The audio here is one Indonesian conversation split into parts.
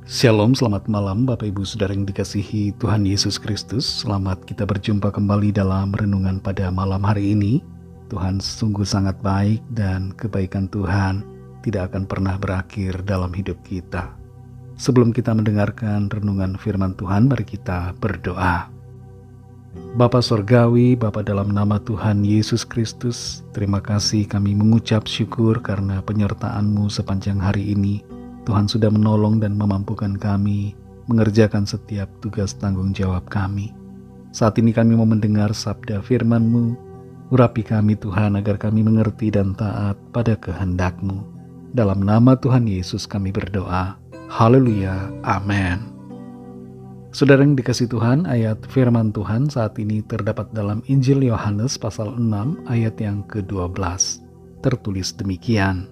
Shalom, selamat malam Bapak Ibu Saudara yang dikasihi Tuhan Yesus Kristus. Selamat kita berjumpa kembali dalam renungan pada malam hari ini. Tuhan sungguh sangat baik dan kebaikan Tuhan tidak akan pernah berakhir dalam hidup kita. Sebelum kita mendengarkan renungan firman Tuhan, mari kita berdoa. Bapa Sorgawi, Bapa dalam nama Tuhan Yesus Kristus, terima kasih kami mengucap syukur karena penyertaan-Mu sepanjang hari ini. Tuhan sudah menolong dan memampukan kami mengerjakan setiap tugas tanggung jawab kami. Saat ini kami mau mendengar sabda firman-Mu. Urapi kami Tuhan agar kami mengerti dan taat pada kehendak-Mu. Dalam nama Tuhan Yesus kami berdoa. Haleluya. Amin. Saudara yang dikasihi Tuhan, ayat firman Tuhan saat ini terdapat dalam Injil Yohanes pasal 6 ayat yang ke-12. Tertulis demikian.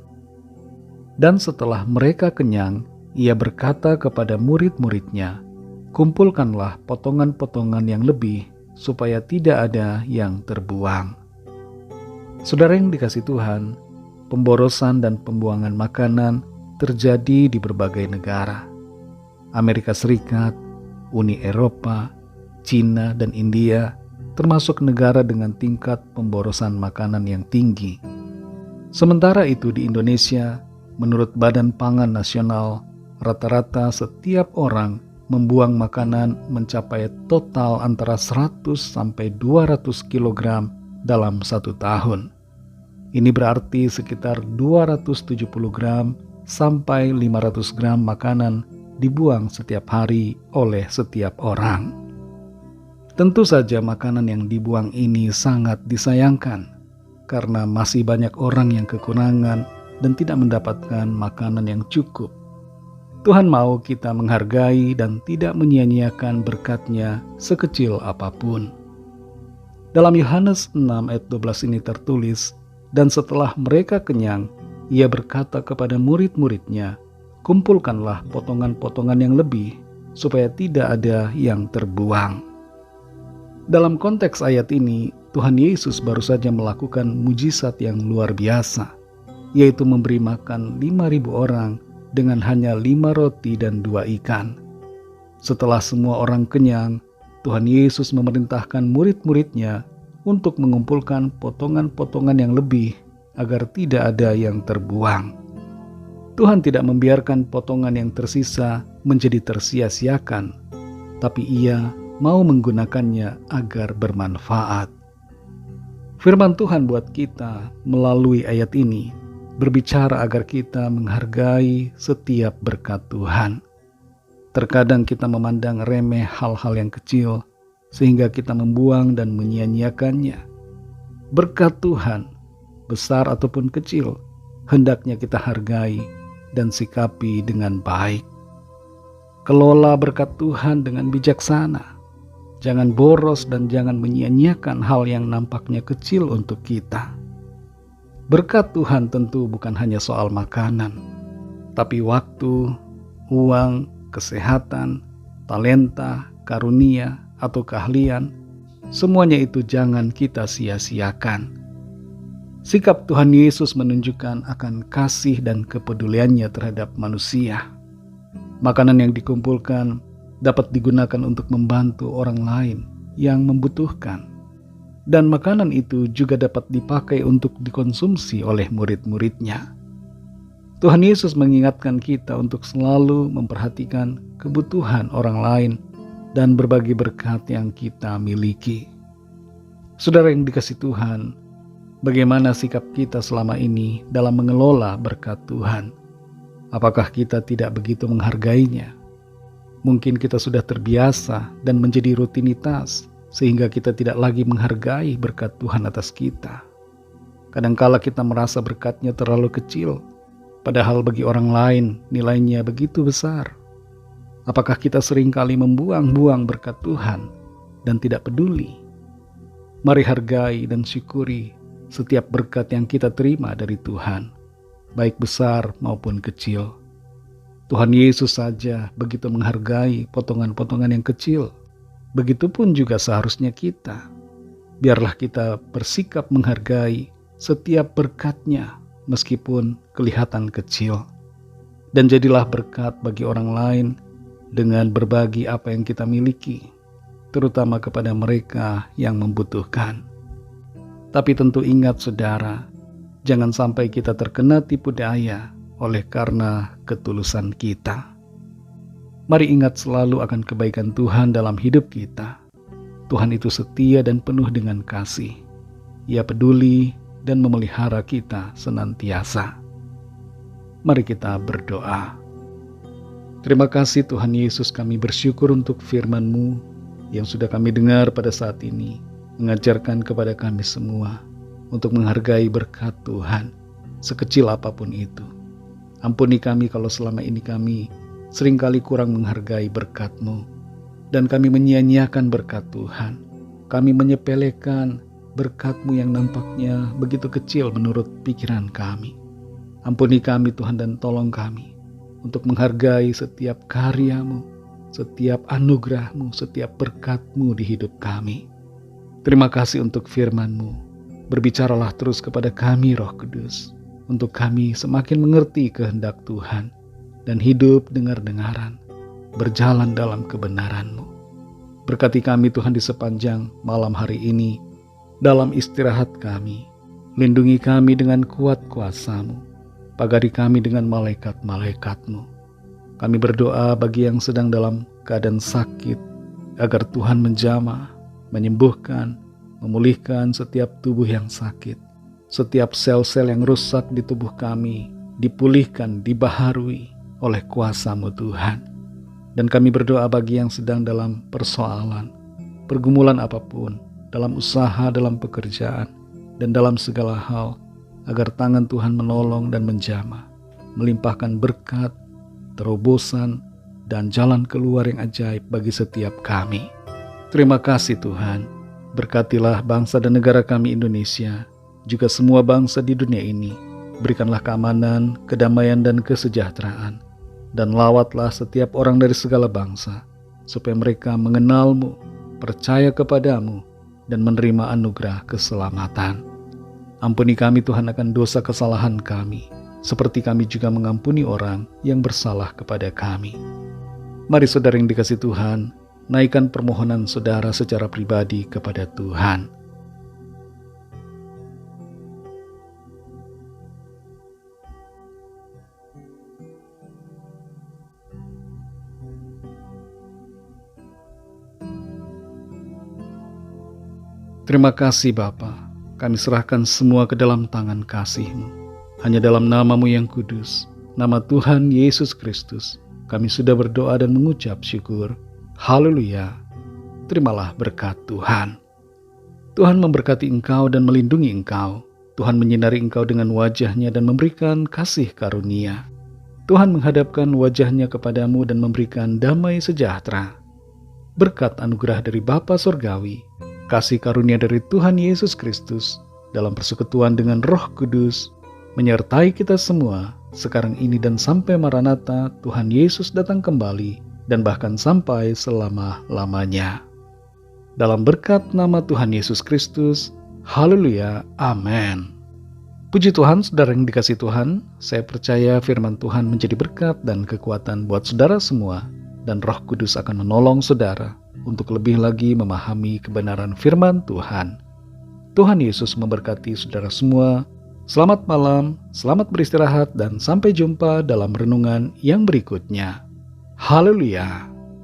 Dan setelah mereka kenyang, ia berkata kepada murid-muridnya, "Kumpulkanlah potongan-potongan yang lebih, supaya tidak ada yang terbuang." Saudara yang dikasihi Tuhan, pemborosan dan pembuangan makanan terjadi di berbagai negara. Amerika Serikat, Uni Eropa, Cina, dan India termasuk negara dengan tingkat pemborosan makanan yang tinggi. Sementara itu di Indonesia, menurut Badan Pangan Nasional, rata-rata setiap orang membuang makanan mencapai total antara 100 sampai 200 kg dalam satu tahun. Ini berarti sekitar 270 gram sampai 500 gram makanan dibuang setiap hari oleh setiap orang. Tentu saja makanan yang dibuang ini sangat disayangkan karena masih banyak orang yang kekurangan dan tidak mendapatkan makanan yang cukup. Tuhan mau kita menghargai dan tidak menyia-nyiakan berkat-Nya sekecil apapun. Dalam Yohanes 6 ayat 12 ini tertulis, "Dan setelah mereka kenyang, ia berkata kepada murid-muridnya, kumpulkanlah potongan-potongan yang lebih, supaya tidak ada yang terbuang." Dalam konteks ayat ini, Tuhan Yesus baru saja melakukan mujizat yang luar biasa, yaitu memberi makan 5.000 orang dengan hanya 5 roti dan 2 ikan. Setelah semua orang kenyang, Tuhan Yesus memerintahkan murid-muridnya untuk mengumpulkan potongan-potongan yang lebih agar tidak ada yang terbuang. Tuhan tidak membiarkan potongan yang tersisa menjadi tersia-siakan, tapi Ia mau menggunakannya agar bermanfaat. Firman Tuhan buat kita melalui ayat ini berbicara agar kita menghargai setiap berkat Tuhan. Terkadang kita memandang remeh hal-hal yang kecil sehingga kita membuang dan menyia-nyiakannya. Berkat Tuhan, besar ataupun kecil, hendaknya kita hargai dan sikapi dengan baik. Kelola berkat Tuhan dengan bijaksana. Jangan boros dan jangan menyia-nyiakan hal yang nampaknya kecil untuk kita. Berkat Tuhan tentu bukan hanya soal makanan, tapi waktu, uang, kesehatan, talenta, karunia, atau keahlian, semuanya itu jangan kita sia-siakan. Sikap Tuhan Yesus menunjukkan akan kasih dan kepeduliannya terhadap manusia. Makanan yang dikumpulkan dapat digunakan untuk membantu orang lain yang membutuhkan. Dan makanan itu juga dapat dipakai untuk dikonsumsi oleh murid-muridnya. Tuhan Yesus mengingatkan kita untuk selalu memperhatikan kebutuhan orang lain dan berbagi berkat yang kita miliki. Saudara yang dikasihi Tuhan, bagaimana sikap kita selama ini dalam mengelola berkat Tuhan? Apakah kita tidak begitu menghargainya? Mungkin kita sudah terbiasa dan menjadi rutinitas, sehingga kita tidak lagi menghargai berkat Tuhan atas kita. Kadangkala kita merasa berkat-Nya terlalu kecil, padahal bagi orang lain nilainya begitu besar. Apakah kita seringkali membuang-buang berkat Tuhan dan tidak peduli? Mari hargai dan syukuri setiap berkat yang kita terima dari Tuhan, baik besar maupun kecil. Tuhan Yesus saja begitu menghargai potongan-potongan yang kecil. Begitupun juga seharusnya kita. Biarlah kita bersikap menghargai setiap berkat-Nya meskipun kelihatan kecil. Dan jadilah berkat bagi orang lain dengan berbagi apa yang kita miliki, terutama kepada mereka yang membutuhkan. Tapi tentu ingat saudara, jangan sampai kita terkena tipu daya oleh karena ketulusan kita. Mari ingat selalu akan kebaikan Tuhan dalam hidup kita. Tuhan itu setia dan penuh dengan kasih. Ia peduli dan memelihara kita senantiasa. Mari kita berdoa. Terima kasih Tuhan Yesus, kami bersyukur untuk firman-Mu yang sudah kami dengar pada saat ini, mengajarkan kepada kami semua untuk menghargai berkat Tuhan, sekecil apapun itu. Ampuni kami kalau selama ini kami seringkali kurang menghargai berkat-Mu, dan kami menyia-nyiakan berkat Tuhan. Kami menyepelekan berkat-Mu yang nampaknya begitu kecil menurut pikiran kami. Ampuni kami Tuhan dan tolong kami untuk menghargai setiap karya-Mu, setiap anugerah-Mu, setiap berkat-Mu di hidup kami. Terima kasih untuk firman-Mu. Berbicaralah terus kepada kami Roh Kudus, untuk kami semakin mengerti kehendak Tuhan dan hidup dengar-dengaran, berjalan dalam kebenaran-Mu. Berkati kami Tuhan di sepanjang malam hari ini, dalam istirahat kami. Lindungi kami dengan kuat kuasa-Mu, pagari kami dengan malaikat-malaikat-Mu. Kami berdoa bagi yang sedang dalam keadaan sakit, agar Tuhan menjamah, menyembuhkan, memulihkan setiap tubuh yang sakit. Setiap sel-sel yang rusak di tubuh kami dipulihkan, dibaharui oleh kuasa-Mu Tuhan. Dan kami berdoa bagi yang sedang dalam persoalan, pergumulan apapun, dalam usaha, dalam pekerjaan, dan dalam segala hal, agar tangan Tuhan menolong dan menjamah, melimpahkan berkat, terobosan, dan jalan keluar yang ajaib bagi setiap kami. Terima kasih Tuhan. Berkatilah bangsa dan negara kami Indonesia, juga semua bangsa di dunia ini. Berikanlah keamanan, kedamaian, dan kesejahteraan. Dan lawatlah setiap orang dari segala bangsa, supaya mereka mengenal-Mu, percaya kepada-Mu, dan menerima anugerah keselamatan. Ampuni kami Tuhan akan dosa kesalahan kami, seperti kami juga mengampuni orang yang bersalah kepada kami. Mari saudara yang dikasihi Tuhan, naikkan permohonan saudara secara pribadi kepada Tuhan. Terima kasih Bapa, kami serahkan semua ke dalam tangan kasih-Mu. Hanya dalam nama-Mu yang kudus, nama Tuhan Yesus Kristus, kami sudah berdoa dan mengucap syukur. Haleluya. Terimalah berkat Tuhan. Tuhan memberkati engkau dan melindungi engkau. Tuhan menyinari engkau dengan wajah-Nya dan memberikan kasih karunia. Tuhan menghadapkan wajah-Nya kepadamu dan memberikan damai sejahtera. Berkat anugerah dari Bapa Surgawi, kasih karunia dari Tuhan Yesus Kristus dalam persekutuan dengan Roh Kudus menyertai kita semua sekarang ini dan sampai Maranatha Tuhan Yesus datang kembali, dan bahkan sampai selama-lamanya. Dalam berkat nama Tuhan Yesus Kristus, haleluya, amin. Puji Tuhan, saudara yang dikasihi Tuhan, saya percaya firman Tuhan menjadi berkat dan kekuatan buat saudara semua, dan Roh Kudus akan menolong saudara untuk lebih lagi memahami kebenaran firman Tuhan. Tuhan Yesus memberkati saudara semua. Selamat malam, selamat beristirahat, dan sampai jumpa dalam renungan yang berikutnya. Haleluya.